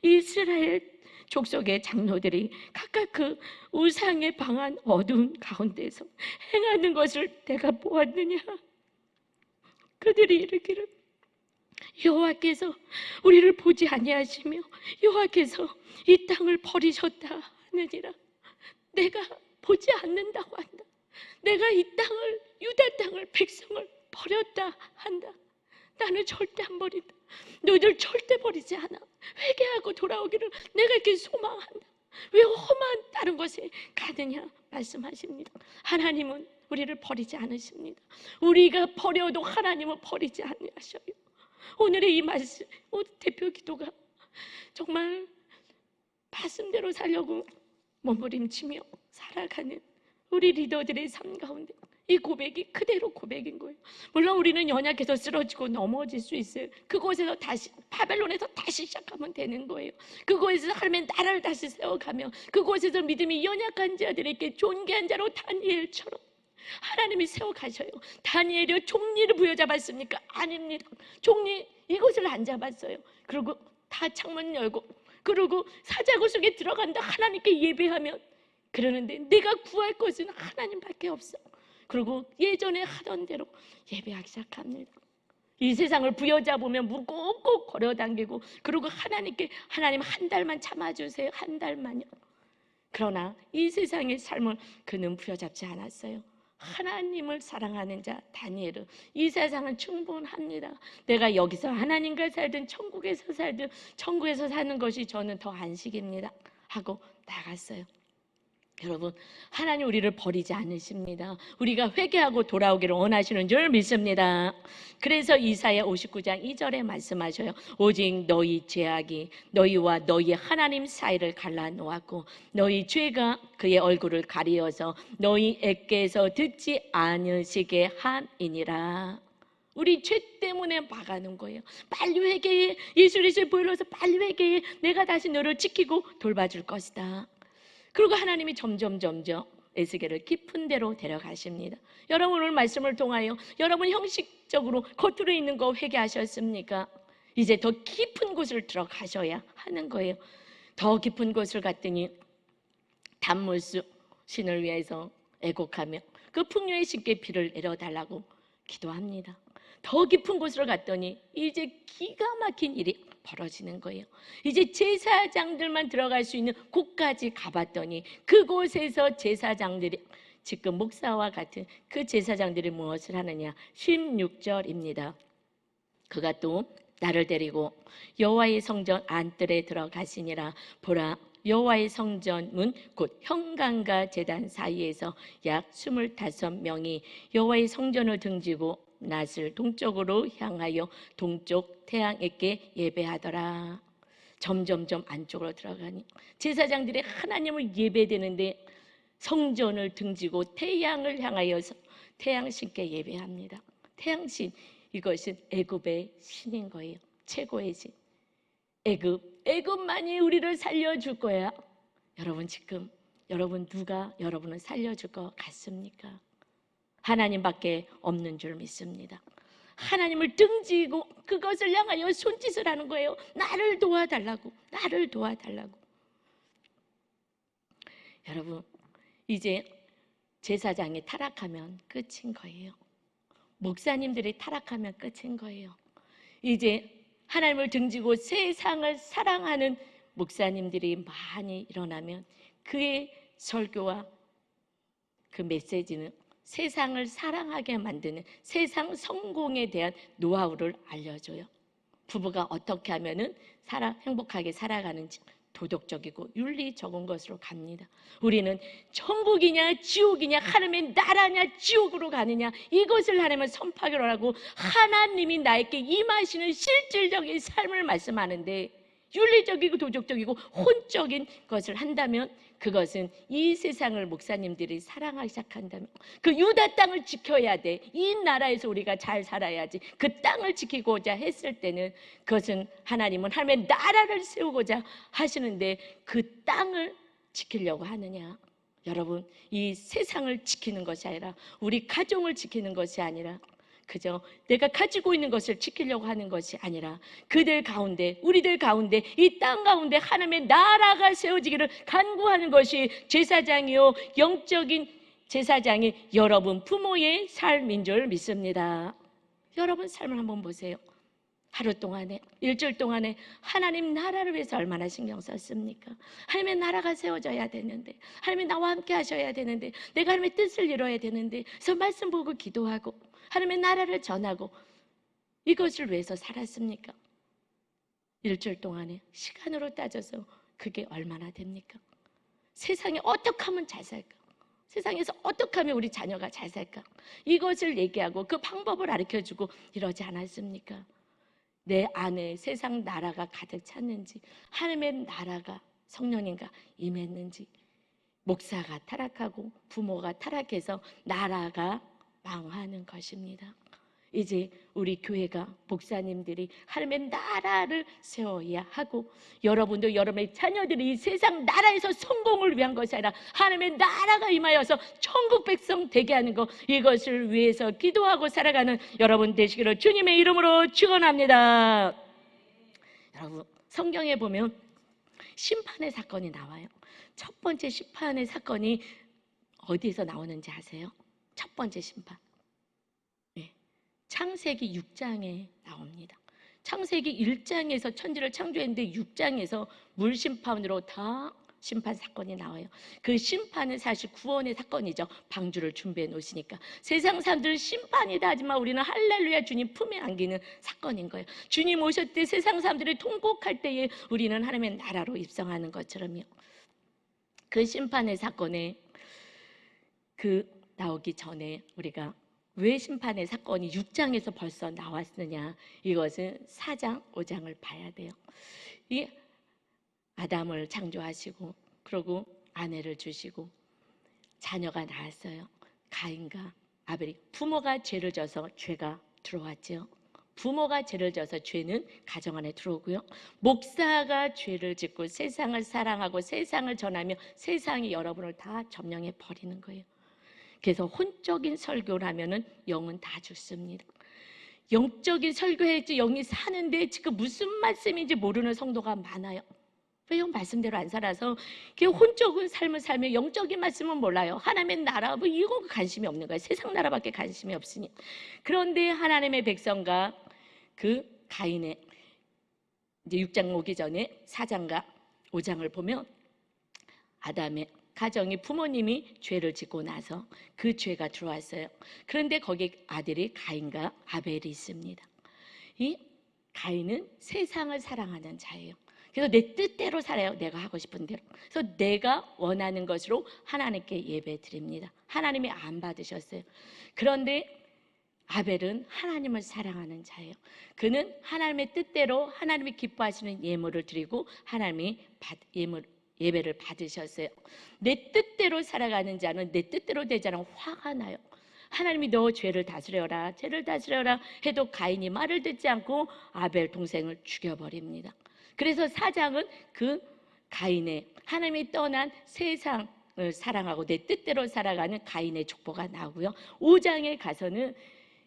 이스라엘 족속의 장로들이 각각 그 우상에 방한 어두운 가운데서 행하는 것을 내가 보았느냐. 그들이 이르기를 여호와께서 우리를 보지 아니하시며 여호와께서 이 땅을 버리셨다 하느니라. 내가 보지 않는다고 한다. 내가 이 땅을, 유다 땅을, 백성을 버렸다 한다. 나는 절대 안 버린다. 너희들 절대 버리지 않아. 회개하고 돌아오기를 내가 이렇게 소망한다. 왜 험한 다른 것에 가느냐 말씀하십니다. 하나님은 우리를 버리지 않으십니다. 우리가 버려도 하나님은 버리지 않으셔요. 오늘의 이 말씀, 대표 기도가 정말 말씀대로 살려고 몸부림치며 살아가는 우리 리더들의 삶 가운데 이 고백이 그대로 고백인 거예요. 물론 우리는 연약해서 쓰러지고 넘어질 수 있어요. 그곳에서 다시, 바벨론에서 다시 시작하면 되는 거예요. 그곳에서 하나님의 나라를 다시 세워가며 그곳에서 믿음이 연약한 자들에게 존귀한 자로 다니엘처럼 하나님이 세워가셔요. 다니엘이 종리를 부여잡았습니까? 아닙니다. 종리 이곳을 안 잡았어요. 그리고 다 창문 열고 그리고 사자굴 속에 들어간다 하나님께 예배하면, 그러는데 내가 구할 것은 하나님밖에 없어. 그리고 예전에 하던 대로 예배하기 시작합니다. 이 세상을 부여잡으면 무겁고 걸어당기고, 그리고 하나님께 하나님 한 달만 참아주세요. 한 달만요. 그러나 이 세상의 삶을 그는 부여잡지 않았어요. 하나님을 사랑하는 자 다니엘은 이 세상은 충분합니다. 내가 여기서 하나님과 살든 천국에서 살든 천국에서 사는 것이 저는 더 안식입니다 하고 나갔어요. 여러분, 하나님 우리를 버리지 않으십니다. 우리가 회개하고 돌아오기를 원하시는 줄 믿습니다. 그래서 이사야 59장 2절에 말씀하셔요. 오직 너희 죄악이 너희와 너희 하나님 사이를 갈라놓았고 너희 죄가 그의 얼굴을 가리어서 너희에게서 듣지 않으시게 함이니라. 우리 죄 때문에 막아놓은 거예요. 빨리 회개해. 예수 그리스도를 보일러서 빨리 회개해. 내가 다시 너를 지키고 돌봐줄 것이다. 그리고 하나님이 점점 에스겔을 깊은 데로 데려가십니다. 여러분, 오늘 말씀을 통하여 여러분 형식적으로 겉으로 있는 거 회개하셨습니까? 이제 더 깊은 곳을 들어가셔야 하는 거예요. 더 깊은 곳을 갔더니 단물수 신을 위해서 애곡하며 그 풍요의 신께 피를 내려달라고 기도합니다. 더 깊은 곳으로 갔더니 이제 기가 막힌 일이 벌어지는 거예요. 이제 제사장들만 들어갈 수 있는 곳까지 가봤더니 그곳에서 제사장들이, 지금 목사와 같은 그 제사장들이 무엇을 하느냐. 16절입니다. 그가 또 나를 데리고 여호와의 성전 안뜰에 들어가시니라. 보라, 여호와의 성전 문 곧 현관과 제단 사이에서 약 25명이 여호와의 성전을 등지고 낯을 동쪽으로 향하여 동쪽 태양에게 예배하더라. 점점점 안쪽으로 들어가니 제사장들이 하나님을 예배되는데 성전을 등지고 태양을 향하여서 태양신께 예배합니다. 태양신, 이것은 애굽의 신인 거예요. 최고의 신. 애굽만이 우리를 살려줄 거야. 여러분, 지금 여러분 누가 여러분을 살려줄 것 같습니까? 하나님밖에 없는 줄 믿습니다. 하나님을 등지고 그것을 향하여 손짓을 하는 거예요. 나를 도와달라고, 나를 도와달라고. 여러분, 이제 제사장이 타락하면 끝인 거예요. 목사님들이 타락하면 끝인 거예요. 이제 하나님을 등지고 세상을 사랑하는 목사님들이 많이 일어나면 그의 설교와 그 메시지는 세상을 사랑하게 만드는 세상 성공에 대한 노하우를 알려줘요. 부부가 어떻게 하면은 행복하게 살아가는지 도덕적이고 윤리적인 것으로 갑니다. 우리는 천국이냐 지옥이냐, 하나님의 나라냐 지옥으로 가느냐, 이것을 하나님은 선포하기로 하고 하나님이 나에게 임하시는 실질적인 삶을 말씀하는데 윤리적이고 도덕적이고 혼적인 것을 한다면 그것은 이 세상을 목사님들이 사랑하기 시작한다면 그 유다 땅을 지켜야 돼. 이 나라에서 우리가 잘 살아야지. 그 땅을 지키고자 했을 때는 그것은 하나님은 하나님의 나라를 세우고자 하시는데 그 땅을 지키려고 하느냐? 여러분, 이 세상을 지키는 것이 아니라 우리 가정을 지키는 것이 아니라 그저 내가 가지고 있는 것을 지키려고 하는 것이 아니라 그들 가운데, 우리들 가운데, 이 땅 가운데 하나님의 나라가 세워지기를 간구하는 것이 제사장이요 영적인 제사장이 여러분 부모의 삶인 줄 믿습니다. 여러분 삶을 한번 보세요. 하루 동안에, 일주일 동안에 하나님 나라를 위해서 얼마나 신경 썼습니까? 하나님의 나라가 세워져야 되는데, 하나님이 나와 함께 하셔야 되는데, 내가 하나님의 뜻을 이뤄야 되는데, 그래서 말씀 보고 기도하고 하나님의 나라를 전하고 이것을 위해서 살았습니까? 일주일 동안에 시간으로 따져서 그게 얼마나 됩니까? 세상에 어떻게 하면 잘 살까? 세상에서 어떻게 하면 우리 자녀가 잘 살까? 이것을 얘기하고 그 방법을 가르쳐주고 이러지 않았습니까? 내 안에 세상 나라가 가득 찼는지, 하나님의 나라가 성령님과 임했는지, 목사가 타락하고 부모가 타락해서 나라가 망하는 것입니다. 이제 우리 교회가 목사님들이 하나님의 나라를 세워야 하고 여러분도 여러분의 자녀들이 이 세상 나라에서 성공을 위한 것이 아니라 하나님의 나라가 임하여서 천국 백성 되게 하는 것, 이것을 위해서 기도하고 살아가는 여러분 되시기를 주님의 이름으로 축원합니다. 여러분 성경에 보면 심판의 사건이 나와요. 첫 번째 심판의 사건이 어디에서 나오는지 아세요? 첫 번째 심판, 창세기 6장에 나옵니다. 창세기 1장에서 천지를 창조했는데 6장에서 물심판으로 다 심판 사건이 나와요. 그 심판은 사실 구원의 사건이죠. 방주를 준비해 놓으시니까 세상 사람들은 심판이다 하지만 우리는 할렐루야 주님 품에 안기는 사건인 거예요. 주님 오실 때 세상 사람들이 통곡할 때에 우리는 하나님의 나라로 입성하는 것처럼요. 그 심판의 사건에 나오기 전에 우리가 왜 심판의 사건이 6장에서 벌써 나왔느냐, 이것은 4장, 5장을 봐야 돼요. 이 아담을 창조하시고 그러고 아내를 주시고 자녀가 나왔어요. 가인과 아벨이. 부모가 죄를 져서 죄가 들어왔죠. 부모가 죄를 져서 죄는 가정 안에 들어오고요. 목사가 죄를 짓고 세상을 사랑하고 세상을 전하며 세상이 여러분을 다 점령해 버리는 거예요. 그래서 혼적인 설교를 하면은 영은 다 죽습니다. 영적인 설교해야지 영이 사는데 지금 무슨 말씀인지 모르는 성도가 많아요. 왜 말씀대로 안 살아서 혼적인 삶을 살며 영적인 말씀은 몰라요. 하나님의 나라 뭐 이거 관심이 없는 거예요. 세상 나라밖에 관심이 없으니. 그런데 하나님의 백성과 그 가인의 이제 6장 오기 전에 4장과 5장을 보면 아담의 가정이 부모님이 죄를 짓고 나서 그 죄가 들어왔어요. 그런데 거기 아들이 가인과 아벨이 있습니다. 이 가인은 세상을 사랑하는 자예요. 그래서 내 뜻대로 살아요. 내가 하고 싶은 대로. 그래서 내가 원하는 것으로 하나님께 예배 드립니다. 하나님이 안 받으셨어요. 그런데 아벨은 하나님을 사랑하는 자예요. 그는 하나님의 뜻대로 하나님이 기뻐하시는 예물을 드리고 하나님이 예배를 받으셨어요. 내 뜻대로 살아가는 자는 내 뜻대로 되지 않으면 화가 나요. 하나님이 너 죄를 다스려라, 죄를 다스려라 해도 가인이 말을 듣지 않고 아벨 동생을 죽여버립니다. 그래서 4장은 그 가인의 하나님이 떠난 세상을 사랑하고 내 뜻대로 살아가는 가인의 족보가 나오고요. 5장에 가서는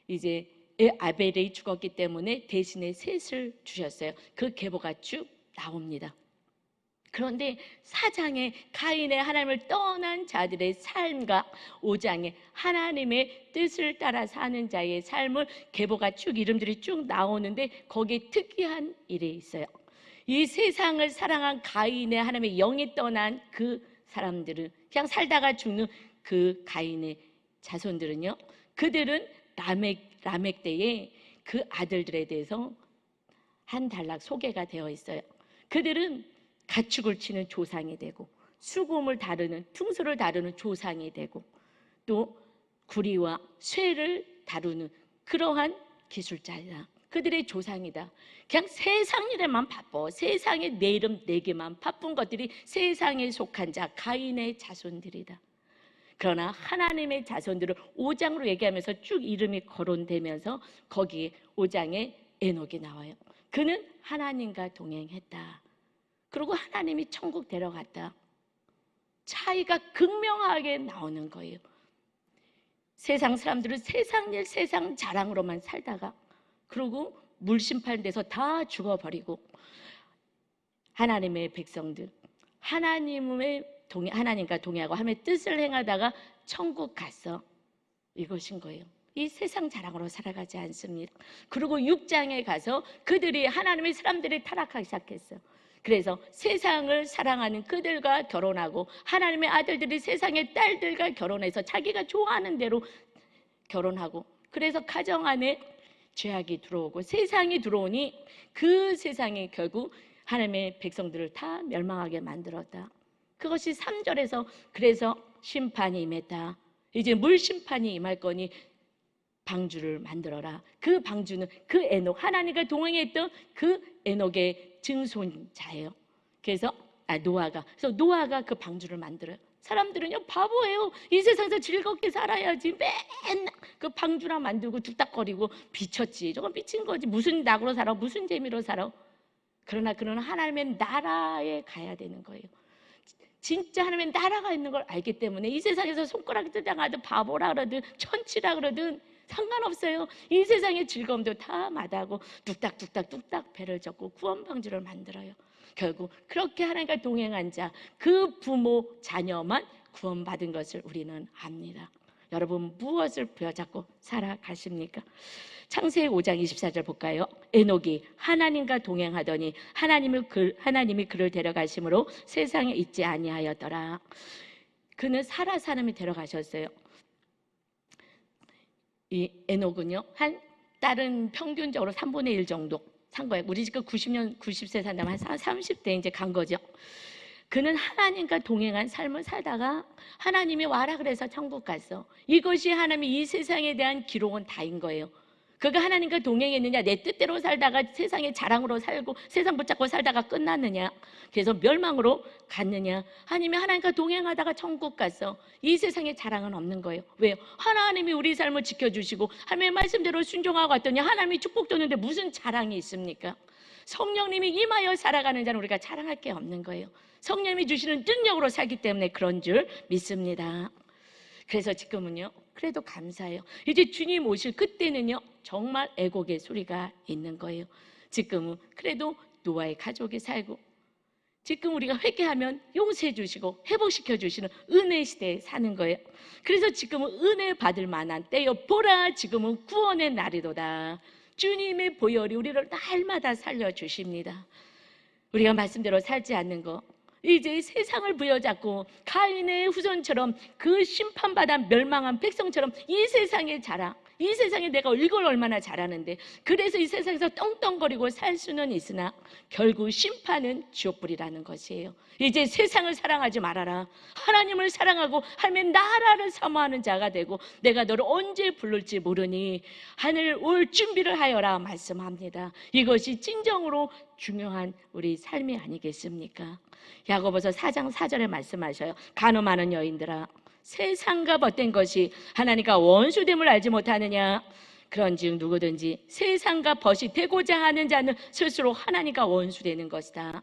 이제 아벨이 죽었기 때문에 대신에 셋을 주셨어요. 그 계보가 쭉 나옵니다. 그런데 4장에 가인의 하나님을 떠난 자들의 삶과 5장에 하나님의 뜻을 따라 사는 자의 삶을 계보가 쭉 이름들이 쭉 나오는데 거기에 특이한 일이 있어요. 이 세상을 사랑한 가인의 하나님의 영이 떠난 그 사람들은 그냥 살다가 죽는 그 가인의 자손들은요, 그들은 라멕 때에 그 아들들에 대해서 한 단락 소개가 되어 있어요. 그들은 가축을 치는 조상이 되고 수금을 다루는 풍수를 다루는 조상이 되고 또 구리와 쇠를 다루는 그러한 기술자이다. 그들의 조상이다. 그냥 세상 일에만 바빠. 세상에 내 이름 내게만 바쁜 것들이 세상에 속한 자 가인의 자손들이다. 그러나 하나님의 자손들을 5장으로 얘기하면서 쭉 이름이 거론되면서 거기에 5장에 에녹이 나와요. 그는 하나님과 동행했다. 그리고 하나님이 천국 데려갔다. 차이가 극명하게 나오는 거예요. 세상 사람들은 세상 일, 세상 자랑으로만 살다가 그리고 물심판돼서 다 죽어버리고 하나님의 백성들, 하나님과 동행하고 하나님의 뜻을 행하다가 천국 갔어. 이것인 거예요. 이 세상 자랑으로 살아가지 않습니다. 그리고 6장에 가서 그들이 하나님의 사람들이 타락하기 시작했어. 그래서 세상을 사랑하는 그들과 결혼하고 하나님의 아들들이 세상의 딸들과 결혼해서 자기가 좋아하는 대로 결혼하고 그래서 가정 안에 죄악이 들어오고 세상이 들어오니 그 세상이 결국 하나님의 백성들을 다 멸망하게 만들었다. 그것이 3절에서 그래서 심판이 임했다. 이제 물심판이 임할 거니 방주를 만들어라. 그 방주는 그 에녹, 하나님과 동행했던 그 에녹의 증손자예요. 그래서 그래서 노아가 그 방주를 만들어요. 사람들은요 바보예요. 이 세상에서 즐겁게 살아야지 맨날 그 방주나 만들고 뚝딱거리고 미쳤지. 저건 미친 거지. 무슨 낙으로 살아, 무슨 재미로 살아. 그러나 그는 하나님의 나라에 가야 되는 거예요. 진짜 하나님의 나라가 있는 걸 알기 때문에 이 세상에서 손가락이 뜨장하든 바보라 그러든 천치라 그러든 상관없어요. 이 세상의 즐거움도 다 마다하고 뚝딱뚝딱 배를 젓고 구원 방주를 만들어요. 결국 그렇게 하나님과 동행한 자, 그 부모 자녀만 구원받은 것을 우리는 압니다. 여러분 무엇을 부여잡고 살아가십니까? 창세기 5장 24절 볼까요? 에녹이 하나님과 동행하더니 하나님이 그를 데려가심으로 세상에 있지 아니하였더라. 그는 살아 사람이 데려가셨어요. 이 에녹은요 한 다른 평균적으로 3분의 1 정도 산 거예요. 우리 지금 90세 산다면 한 30대 이제 간 거죠. 그는 하나님과 동행한 삶을 살다가 하나님이 와라 그래서 천국 갔어. 이것이 하나님이 이 세상에 대한 기록은 다인 거예요. 그가 하나님과 동행했느냐, 내 뜻대로 살다가 세상의 자랑으로 살고 세상 붙잡고 살다가 끝났느냐, 그래서 멸망으로 갔느냐. 하나님과 동행하다가 천국 갔어. 이 세상에 자랑은 없는 거예요. 왜요? 하나님이 우리 삶을 지켜주시고 하나님의 말씀대로 순종하고 왔더니 하나님이 축복 줬는데 무슨 자랑이 있습니까? 성령님이 임하여 살아가는 자는 우리가 자랑할 게 없는 거예요. 성령님이 주시는 능력으로 살기 때문에 그런 줄 믿습니다. 그래서 지금은요 그래도 감사해요. 이제 주님 오실 그때는요 정말 애곡의 소리가 있는 거예요. 지금은 그래도 노아의 가족이 살고 지금 우리가 회개하면 용서해 주시고 회복시켜 주시는 은혜 시대에 사는 거예요. 그래서 지금은 은혜 받을 만한 때요. 보라 지금은 구원의 날이도다. 주님의 보혈이 우리를 날마다 살려주십니다. 우리가 말씀대로 살지 않는 거, 이제 세상을 부여잡고 가인의 후손처럼 그 심판받아 멸망한 백성처럼 이 세상의 자랑, 이 세상에 내가 이걸 얼마나 잘하는데 그래서 이 세상에서 떵떵거리고 살 수는 있으나 결국 심판은 지옥불이라는 것이에요. 이제 세상을 사랑하지 말아라. 하나님을 사랑하고 하나님의 나라를 사모하는 자가 되고 내가 너를 언제 부를지 모르니 하늘 올 준비를 하여라 말씀합니다. 이것이 진정으로 중요한 우리 삶이 아니겠습니까? 야고보서 4장 4절에 말씀하셔요. 간음하는 여인들아, 세상과 벗된 것이 하나님과 원수됨을 알지 못하느냐? 그런즉 누구든지 세상과 벗이 되고자 하는 자는 스스로 하나님과 원수되는 것이다.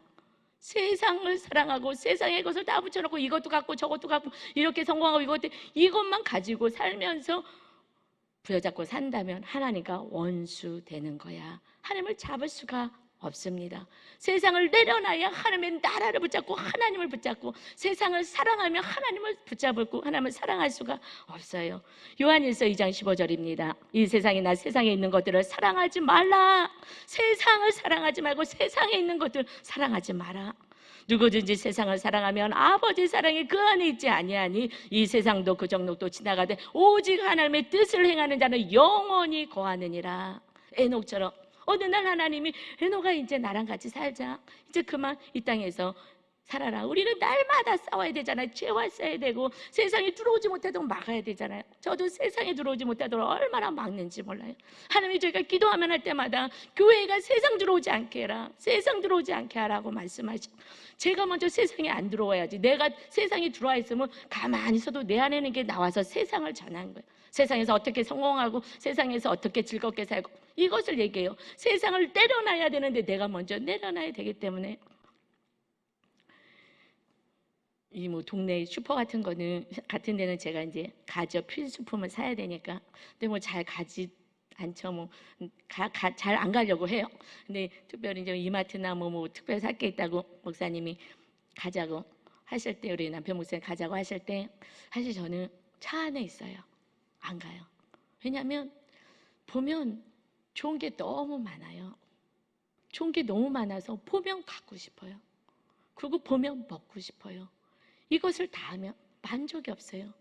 세상을 사랑하고 세상의 것을 다 붙여놓고 이것도 갖고 저것도 갖고 이렇게 성공하고 이것만 가지고 살면서 부여잡고 산다면 하나님과 원수되는 거야. 하나님을 잡을 수가 없습니다. 세상을 내려놔야 하나님의 나라를 붙잡고 하나님을 붙잡고 세상을 사랑하며 하나님을 붙잡고 하나님을 사랑할 수가 없어요. 요한일서 2장 15절입니다. 이 세상이나 세상에 있는 것들을 사랑하지 말라. 세상을 사랑하지 말고 세상에 있는 것들 사랑하지 마라. 누구든지 세상을 사랑하면 아버지 사랑이 그 안에 있지 아니하니 이 세상도 그 정욕도 지나가되 오직 하나님의 뜻을 행하는 자는 영원히 거하느니라. 에녹처럼 어느 날 하나님이 에녹아 이제 나랑 같이 살자. 이제 그만 이 땅에서 살아라. 우리는 날마다 싸워야 되잖아요. 죄와 싸야 되고 세상에 들어오지 못하도록 막아야 되잖아요. 저도 세상에 들어오지 못하도록 얼마나 막는지 몰라요. 하나님이 저희가 기도하면 할 때마다 교회가 세상 들어오지 않게 해라. 세상 들어오지 않게 하라고 말씀하시고, 제가 먼저 세상에 안 들어와야지. 내가 세상에 들어와 있으면 가만히 있어도 내 안에 있는 게 나와서 세상을 전하는 거예요. 세상에서 어떻게 성공하고 세상에서 어떻게 즐겁게 살고, 이것을 얘기해요. 세상을 내려놔야 되는데 내가 먼저 내려놔야 되기 때문에, 이 뭐 동네 슈퍼 같은 데는 제가 이제 가죠. 필수품을 사야 되니까. 근데 뭐 잘 가지 않죠. 뭐 잘 안 가려고 해요. 근데 특별히 이제 이마트나 뭐 특별히 살 게 있다고 목사님이 가자고 하실 때, 우리 남편 목사님 가자고 하실 때, 사실 저는 차 안에 있어요. 안 가요. 왜냐하면 보면 좋은 게 너무 많아요. 좋은 게 너무 많아서 보면 갖고 싶어요. 그리고 보면 먹고 싶어요. 이것을 다 하면 만족이 없어요.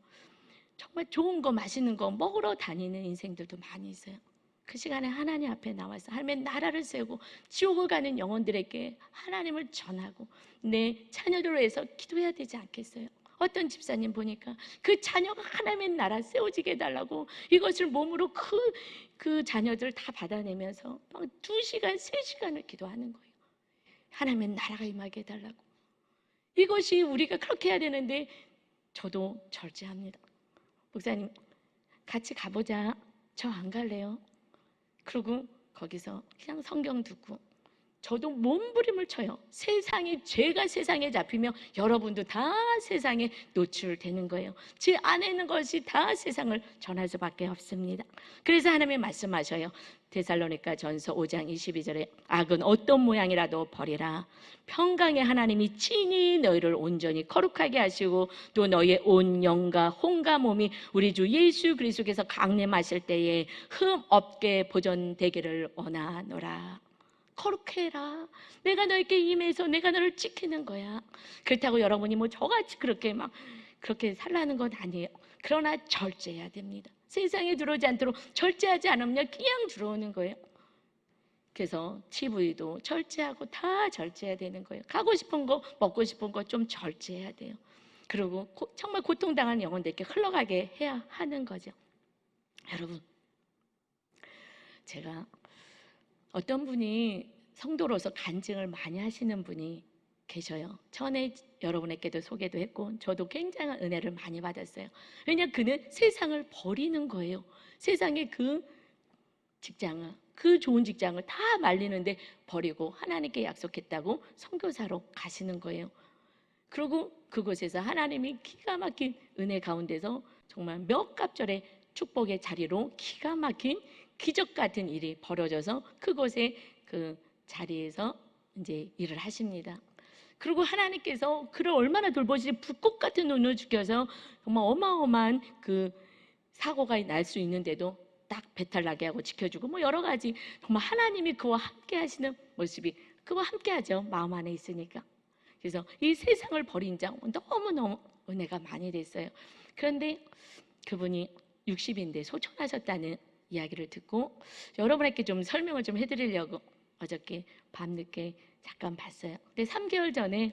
정말 좋은 거, 맛있는 거 먹으러 다니는 인생들도 많이 있어요. 그 시간에 하나님 앞에 나와서 하나님의 나라를 세우고 지옥을 가는 영혼들에게 하나님을 전하고 내 자녀들을 위해서 기도해야 되지 않겠어요? 어떤 집사님 보니까 그 자녀가 하나님의 나라 세워지게 해달라고 이것을 몸으로 그 자녀들을 다 받아내면서 막 2시간, 3시간을 기도하는 거예요. 하나님의 나라가 임하게 해달라고. 이것이 우리가 그렇게 해야 되는데 저도 절제합니다. 목사님, 같이 가보자. 저 안 갈래요. 그리고 거기서 그냥 성경 듣고, 저도 몸부림을 쳐요. 죄가 세상에 잡히면 여러분도 다 세상에 노출되는 거예요. 제 안에 있는 것이 다 세상을 전할 수밖에 없습니다. 그래서 하나님이 말씀하셔요. 데살로니가 전서 5장 22절에 악은 어떤 모양이라도 버리라. 평강의 하나님이 친히 너희를 온전히 거룩하게 하시고 또 너희의 온 영과 혼과 몸이 우리 주 예수 그리스도께서 강림하실 때에 흠 없게 보존되기를 원하노라. 거룩해 해라. 내가 너에게 임해서 내가 너를 지키는 거야. 그렇다고 여러분이 뭐 저같이 그렇게 살라는 건 아니에요. 그러나 절제해야 됩니다. 세상에 들어오지 않도록 절제하지 않으면 그냥 들어오는 거예요. 그래서 TV도 절제하고 다 절제해야 되는 거예요. 가고 싶은 거, 먹고 싶은 거 좀 절제해야 돼요. 그리고 정말 고통당하는 영혼들에게 흘러가게 해야 하는 거죠. 여러분, 제가 어떤 분이 성도로서 간증을 많이 하시는 분이 계셔요. 전에 여러분에게도 소개도 했고 저도 굉장한 은혜를 많이 받았어요. 왜냐하면 그는 세상을 버리는 거예요. 세상의 그 직장을, 그 좋은 직장을 다 말리는데 버리고 하나님께 약속했다고 선교사로 가시는 거예요. 그리고 그곳에서 하나님이 기가 막힌 은혜 가운데서 정말 몇 갑절의 축복의 자리로 기가 막힌 기적 같은 일이 벌어져서 그곳에 그 자리에서 이제 일을 하십니다. 그리고 하나님께서 그를 얼마나 돌보시지, 불꽃 같은 눈을 주셔서 정말 어마어마한 그 사고가 날 수 있는데도 딱 배탈 나게 하고 지켜주고 뭐 여러 가지, 정말 하나님이 그와 함께 하시는 모습이, 그와 함께 하죠. 마음 안에 있으니까. 그래서 이 세상을 버린 자 너무너무 은혜가 많이 됐어요. 그런데 그분이 60인데 소천하셨다는 이야기를 듣고 여러분에게 좀 설명을 좀 해드리려고 어저께 밤늦게 잠깐 봤어요. 근데 3개월 전에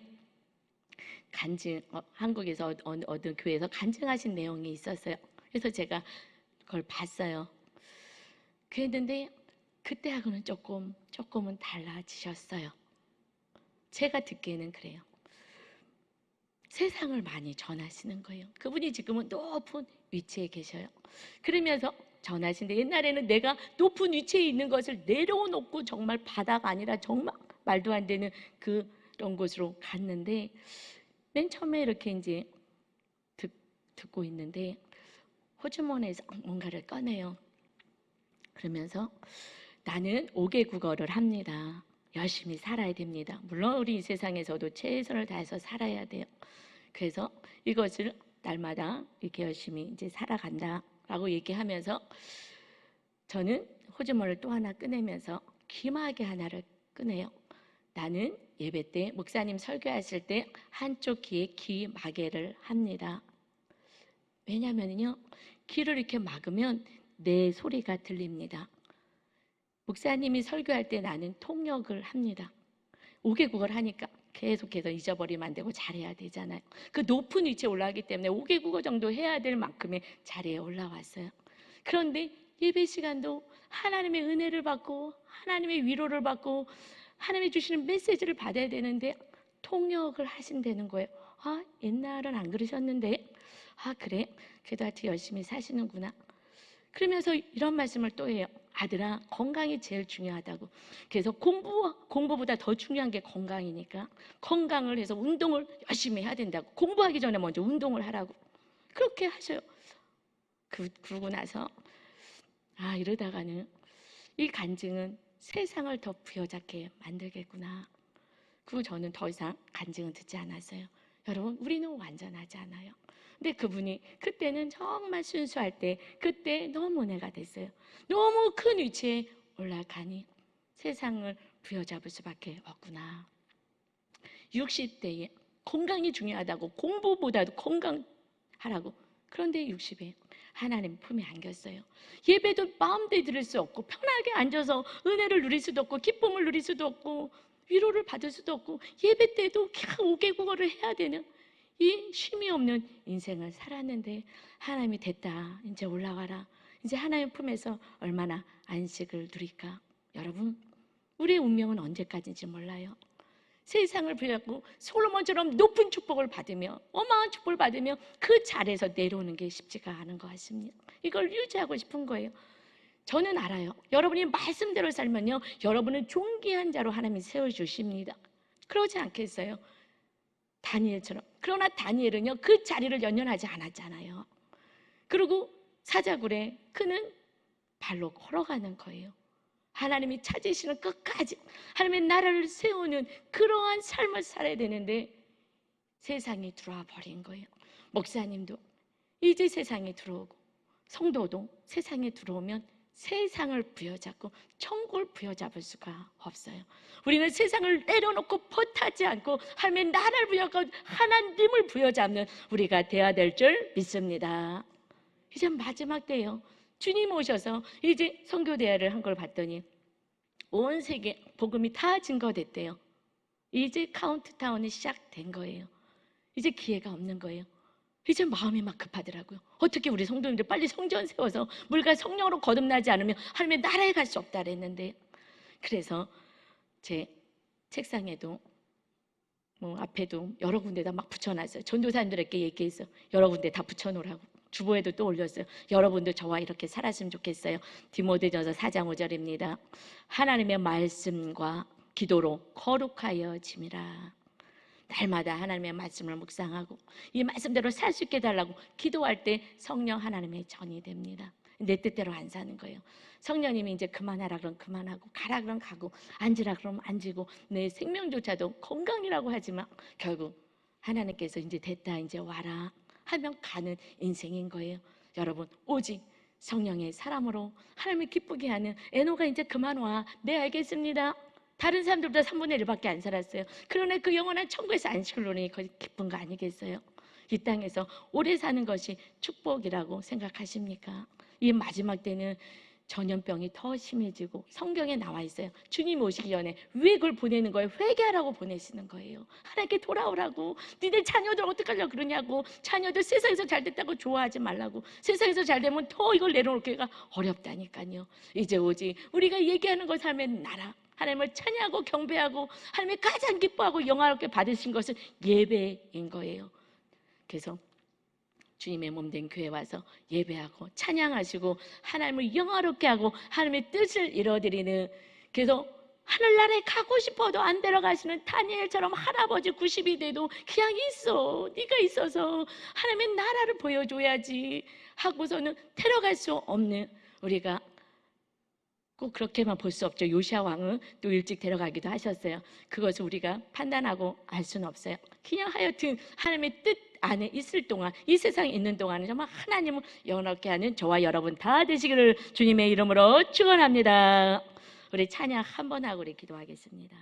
한국에서 어떤 교회에서 간증하신 내용이 있었어요. 그래서 제가 그걸 봤어요. 그랬는데 그때하고는 조금은 달라지셨어요. 제가 듣기에는 그래요. 세상을 많이 전하시는 거예요. 그분이 지금은 높은 위치에 계셔요. 그러면서 전하신데, 옛날에는 내가 높은 위치에 있는 것을 내려놓고 정말 바다가 아니라 정말 말도 안 되는 그런 곳으로 갔는데, 맨 처음에 이렇게 이제 듣고 있는데 호주머니에서 뭔가를 꺼내요. 그러면서 나는 5개 국어를 합니다. 열심히 살아야 됩니다. 물론 우리 이 세상에서도 최선을 다해서 살아야 돼요. 그래서 이것을 날마다 이렇게 열심히 이제 살아간다라고 얘기하면서 저는 호주머니를 또 하나 꺼내면서 귀마개 하나를 꺼내요. 나는 예배 때 목사님 설교하실 때 한쪽 귀에 귀마개를 합니다. 왜냐면요, 귀를 이렇게 막으면 내 소리가 들립니다. 목사님이 설교할 때 나는 통역을 합니다. 5개국어를 하니까 계속해서 잊어버리면 안 되고 잘해야 되잖아요. 그 높은 위치에 올라가기 때문에 5개 국어 정도 해야 될 만큼의 자리에 올라왔어요. 그런데 예배 시간도 하나님의 은혜를 받고 하나님의 위로를 받고 하나님이 주시는 메시지를 받아야 되는데 통역을 하신다는 거예요. 아, 옛날은 안 그러셨는데, 아, 그래? 그래도 하여튼 열심히 사시는구나. 그러면서 이런 말씀을 또 해요. 아들아, 건강이 제일 중요하다고. 그래서 공부보다 더 중요한 게 건강이니까 건강을 해서 운동을 열심히 해야 된다고. 공부하기 전에 먼저 운동을 하라고. 그렇게 하셔요. 그러고 나서 이러다가는 이 간증은 세상을 더 부여잡게 만들겠구나. 그리고 저는 더 이상 간증은 듣지 않았어요. 여러분, 우리는 완전하지 않아요. 근데 그분이 그때는 정말 순수할 때 그때 너무 은혜가 됐어요. 너무 큰 위치에 올라가니 세상을 부여잡을 수밖에 없구나. 60대에 건강이 중요하다고 공부보다도 건강하라고. 그런데 60에 하나님 품에 안겼어요. 예배도 마음대로 드릴 수 없고 편하게 앉아서 은혜를 누릴 수도 없고 기쁨을 누릴 수도 없고 위로를 받을 수도 없고 예배 때도 그냥 5개 국어를 해야 되는 이 쉼이 없는 인생을 살았는데 하나님이 됐다. 이제 올라가라. 이제 하나님 품에서 얼마나 안식을 누릴까. 여러분, 우리의 운명은 언제까지인지 몰라요. 세상을 부여잡고 솔로몬처럼 높은 축복을 받으며 어마어마한 축복을 받으며 그 자리에서 내려오는 게 쉽지가 않은 것 같습니다. 이걸 유지하고 싶은 거예요. 저는 알아요. 여러분이 말씀대로 살면요, 여러분은 존귀한 자로 하나님이 세워주십니다. 그러지 않겠어요? 다니엘처럼. 그러나 다니엘은요, 그 자리를 연연하지 않았잖아요. 그리고 사자굴에 그는 발로 걸어가는 거예요. 하나님이 찾으시는 끝까지 하나님의 나라를 세우는 그러한 삶을 살아야 되는데 세상이 들어와 버린 거예요. 목사님도 이제 세상에 들어오고 성도도 세상에 들어오면 세상을 부여잡고 천국을 부여잡을 수가 없어요. 우리는 세상을 내려놓고 포기하지 않고 하나님의 나라를 부여잡고 하나님을 부여잡는 우리가 되어야 될 줄 믿습니다. 이제 마지막 때예요. 주님 오셔서 이제 선교대회를 한 걸 봤더니 온 세계 복음이 다 증거됐대요. 이제 카운트다운이 시작된 거예요. 이제 기회가 없는 거예요. 이제 마음이 막 급하더라고요. 어떻게 우리 성도님들 빨리 성전 세워서 물과 성령으로 거듭나지 않으면 하나님의 나라에 갈 수 없다 그랬는데, 그래서 제 책상에도 앞에도 여러 군데다 막 붙여놨어요. 전도사님들에게 얘기했어요. 여러 군데 다 붙여놓으라고. 주보에도 또 올렸어요. 여러분도 저와 이렇게 살았으면 좋겠어요. 디모데전서 4장 5절입니다. 하나님의 말씀과 기도로 거룩하여짐이라. 날마다 하나님의 말씀을 묵상하고 이 말씀대로 살 수 있게 해달라고 기도할 때 성령 하나님의 전이 됩니다. 내 뜻대로 안 사는 거예요. 성령님이 이제 그만하라 그러면 그만하고 가라 그러면 가고 앉으라 그러면 앉고 내 생명조차도 건강이라고 하지만 결국 하나님께서 이제 됐다 이제 와라 하면 가는 인생인 거예요. 여러분, 오직 성령의 사람으로 하나님을 기쁘게 하는 에노가 이제 그만 와. 네, 알겠습니다. 다른 사람들보다 3분의 1밖에 안 살았어요. 그러나 그 영원한 천국에서 안식을 누리니 거의 기쁜 거 아니겠어요? 이 땅에서 오래 사는 것이 축복이라고 생각하십니까? 이 마지막 때는 전염병이 더 심해지고 성경에 나와 있어요. 주님 오시기 전에 왜 그걸 보내는 거예요? 회개하라고 보내시는 거예요. 하나님께 돌아오라고. 니네 자녀들 어떡하려고 그러냐고. 자녀들 세상에서 잘 됐다고 좋아하지 말라고. 세상에서 잘 되면 더 이걸 내려놓기가 어렵다니까요. 이제 오직 우리가 얘기하는 것 삶의 나라, 하나님을 찬양하고 경배하고 하나님의 가장 기뻐하고 영화롭게 받으신 것은 예배인 거예요. 그래서 주님의 몸된 교회 와서 예배하고 찬양하시고 하나님을 영화롭게 하고 하나님의 뜻을 이뤄드리는, 그래서 하늘나라에 가고 싶어도 안 데려가시는 다니엘처럼 할아버지 90이 돼도 그냥 있어. 네가 있어서 하나님의 나라를 보여줘야지 하고서는 데려갈 수 없는, 우리가 꼭 그렇게만 볼 수 없죠. 요시야 왕은 또 일찍 데려가기도 하셨어요. 그것을 우리가 판단하고 알 수는 없어요. 그냥 하여튼 하나님의 뜻 안에 있을 동안, 이 세상에 있는 동안은 정말 하나님을 영원하게 하는 저와 여러분 다 되시기를 주님의 이름으로 축원합니다. 우리 찬양 한 번 하고 우리 기도하겠습니다.